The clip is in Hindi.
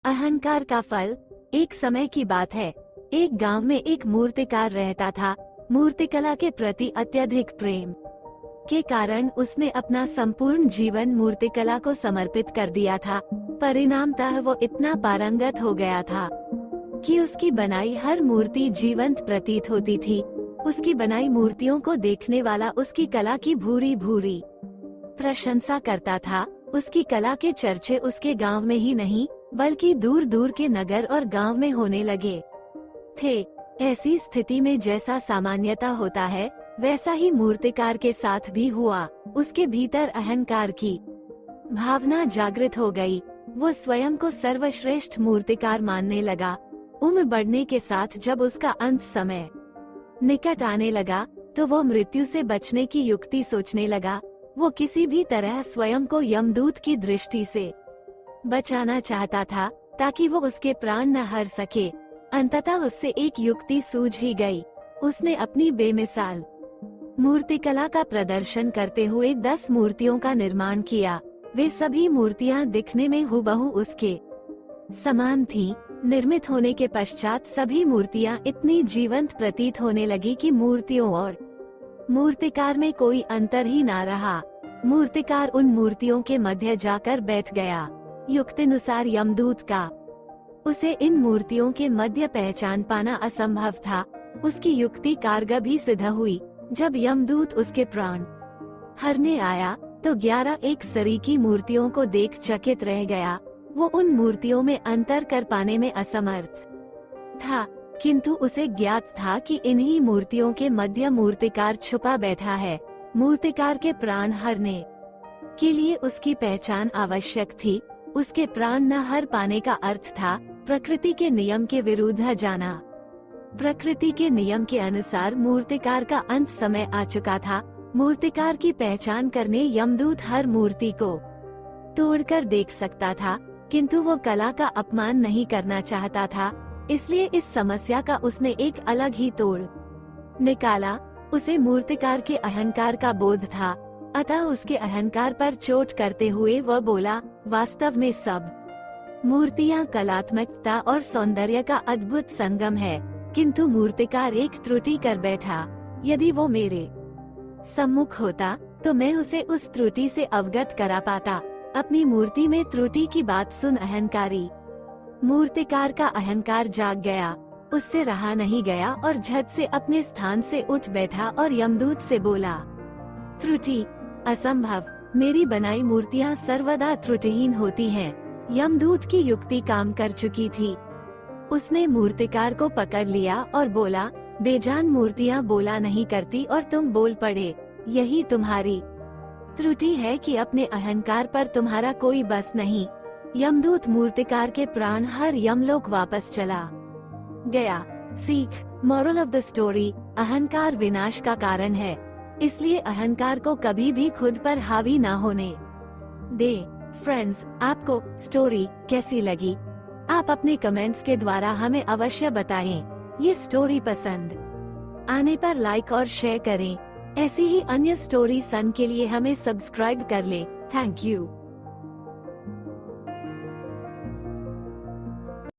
अहंकार का फल। एक समय की बात है, एक गांव में एक मूर्तिकार रहता था। मूर्तिकला के प्रति अत्यधिक प्रेम के कारण उसने अपना संपूर्ण जीवन मूर्तिकला को समर्पित कर दिया था। परिणामतः वो इतना पारंगत हो गया था कि उसकी बनाई हर मूर्ति जीवंत प्रतीत होती थी। उसकी बनाई मूर्तियों को देखने वाला उसकी कला की भूरी भूरी प्रशंसा करता था। उसकी कला के चर्चे उसके गांव में ही नहीं बल्कि दूर दूर के नगर और गांव में होने लगे थे। ऐसी स्थिति में जैसा सामान्यता होता है वैसा ही मूर्तिकार के साथ भी हुआ। उसके भीतर अहंकार की भावना जागृत हो गई। वो स्वयं को सर्वश्रेष्ठ मूर्तिकार मानने लगा। उम्र बढ़ने के साथ जब उसका अंत समय निकट आने लगा तो वो मृत्यु से बचने की युक्ति सोचने लगा। वो किसी भी तरह स्वयं को यमदूत की दृष्टि से बचाना चाहता था ताकि वो उसके प्राण न हर सके। अंततः उससे एक युक्ति सूझ ही गई। उसने अपनी बेमिसाल मूर्तिकला का प्रदर्शन करते हुए 10 मूर्तियों का निर्माण किया। वे सभी मूर्तियां दिखने में हूबहू उसके समान थीं। निर्मित होने के पश्चात सभी मूर्तियां इतनी जीवंत प्रतीत होने लगी कि मूर्तियों और मूर्तिकार में कोई अंतर ही ना रहा। मूर्तिकार उन मूर्तियों के मध्य जाकर बैठ गया। युक्तिनुसार यमदूत का उसे इन मूर्तियों के मध्य पहचान पाना असंभव था। उसकी युक्ति कारगर भी सिद्ध हुई। जब यमदूत उसके प्राण हरने आया तो 11 एक सरीकी मूर्तियों को देख चकित रह गया। वो उन मूर्तियों में अंतर कर पाने में असमर्थ था, किंतु उसे ज्ञात था कि इन्हीं मूर्तियों के मध्य मूर्तिकार छुपा बैठा है। मूर्तिकार के प्राण हरने के लिए उसकी पहचान आवश्यक थी। उसके प्राण न हर पाने का अर्थ था प्रकृति के नियम के विरुद्ध जाना। प्रकृति के नियम के अनुसार मूर्तिकार का अंत समय आ चुका था। मूर्तिकार की पहचान करने यमदूत हर मूर्ति को तोड़कर देख सकता था, किंतु वो कला का अपमान नहीं करना चाहता था। इसलिए इस समस्या का उसने एक अलग ही तोड़ निकाला। उसे मूर्तिकार के अहंकार का बोध था, अतः उसके अहंकार पर चोट करते हुए वह बोला, वास्तव में सब मूर्तियां कलात्मकता और सौंदर्य का अद्भुत संगम है, किंतु मूर्तिकार एक त्रुटि कर बैठा। यदि वो मेरे सम्मुख होता तो मैं उसे उस त्रुटि से अवगत करा पाता। अपनी मूर्ति में त्रुटि की बात सुन अहंकारी मूर्तिकार का अहंकार जाग गया। उससे रहा नहीं गया और झट से अपने स्थान से उठ बैठा और यमदूत से बोला, त्रुटि असंभव, मेरी बनाई मूर्तियां सर्वदा त्रुटिहीन होती हैं। यमदूत की युक्ति काम कर चुकी थी। उसने मूर्तिकार को पकड़ लिया और बोला, बेजान मूर्तियां बोला नहीं करती और तुम बोल पड़े। यही तुम्हारी त्रुटि है कि अपने अहंकार पर तुम्हारा कोई बस नहीं। यमदूत मूर्तिकार के प्राण हर यमलोक वापस चला गया। सीख, मोरल ऑफ द स्टोरी, अहंकार विनाश का कारण है, इसलिए अहंकार को कभी भी खुद पर हावी ना होने दे। फ्रेंड्स, आपको स्टोरी कैसी लगी? आप अपने कमेंट्स के द्वारा हमें अवश्य बताएं। ये स्टोरी पसंद आने पर लाइक और शेयर करें। ऐसी ही अन्य स्टोरी सन के लिए हमें सब्सक्राइब कर ले। Thank you.